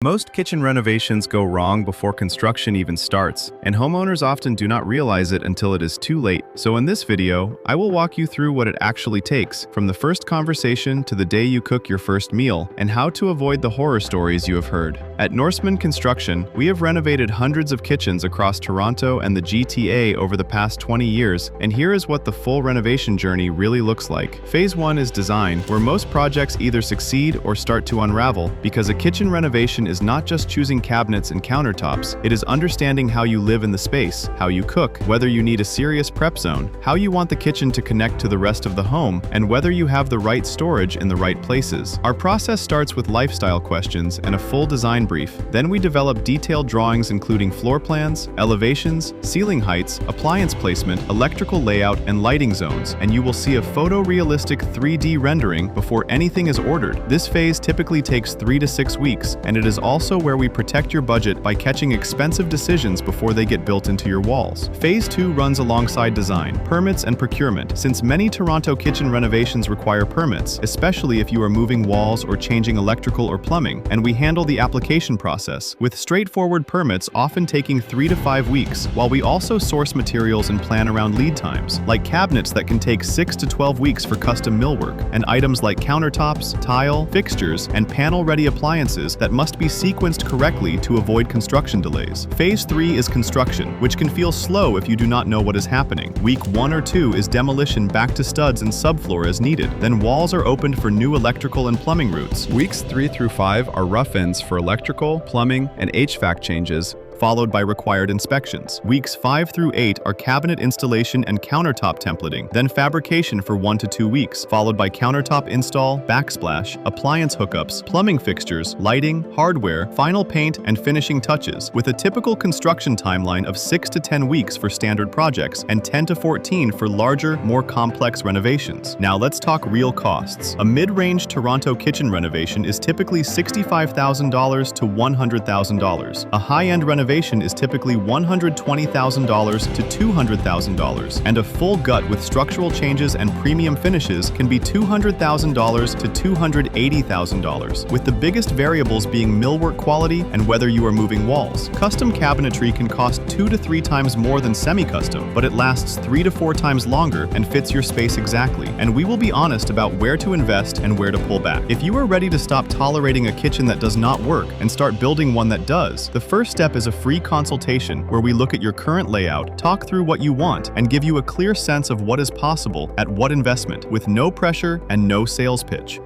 Most kitchen renovations go wrong before construction even starts, and homeowners often do not realize it until it is too late. So in this video, I will walk you through what it actually takes, from the first conversation to the day you cook your first meal, and how to avoid the horror stories you have heard. At Norseman Construction, we have renovated hundreds of kitchens across Toronto and the GTA over the past 20 years, and here is what the full renovation journey really looks like. Phase 1 is design, where most projects either succeed or start to unravel, because a kitchen renovation is not just choosing cabinets and countertops, it is understanding how you live in the space, how you cook, whether you need a serious prep zone, how you want the kitchen to connect to the rest of the home, and whether you have the right storage in the right places. Our process starts with lifestyle questions and a full design brief. Then we develop detailed drawings including floor plans, elevations, ceiling heights, appliance placement, electrical layout, and lighting zones, and you will see a photorealistic 3D rendering before anything is ordered. This phase typically takes 3 to 6 weeks, and it is also where we protect your budget by catching expensive decisions before they get built into your walls. Phase 2 runs alongside design, permits, and procurement, since many Toronto kitchen renovations require permits, especially if you are moving walls or changing electrical or plumbing, and we handle the application process, with straightforward permits often taking 3 to 5 weeks, while we also source materials and plan around lead times, like cabinets that can take 6 to 12 weeks for custom millwork, and items like countertops, tile, fixtures, and panel-ready appliances that must be sequenced correctly to avoid construction delays. Phase 3 is construction, which can feel slow if you do not know what is happening. Week 1 or 2 is demolition back to studs and subfloor as needed. Then walls are opened for new electrical and plumbing routes. Weeks 3 through 5 are rough-ins for electrical, plumbing, and HVAC changes, followed by required inspections. Weeks 5 through 8 are cabinet installation and countertop templating, then fabrication for 1 to 2 weeks, followed by countertop install, backsplash, appliance hookups, plumbing fixtures, lighting, hardware, final paint, and finishing touches, with a typical construction timeline of 6 to 10 weeks for standard projects and 10 to 14 for larger, more complex renovations. Now let's talk real costs. A mid-range Toronto kitchen renovation is typically $65,000 to $100,000. A high-end renovation is typically $120,000 to $200,000, and a full gut with structural changes and premium finishes can be $200,000 to $280,000, with the biggest variables being millwork quality and whether you are moving walls. Custom cabinetry can cost 2 to 3 times more than semi-custom, but it lasts 3 to 4 times longer and fits your space exactly, and we will be honest about where to invest and where to pull back. If you are ready to stop tolerating a kitchen that does not work and start building one that does, the first step is a free consultation where we look at your current layout, talk through what you want, and give you a clear sense of what is possible at what investment, with no pressure and no sales pitch.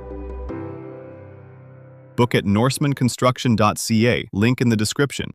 Book at norsemanconstruction.ca, link in the description.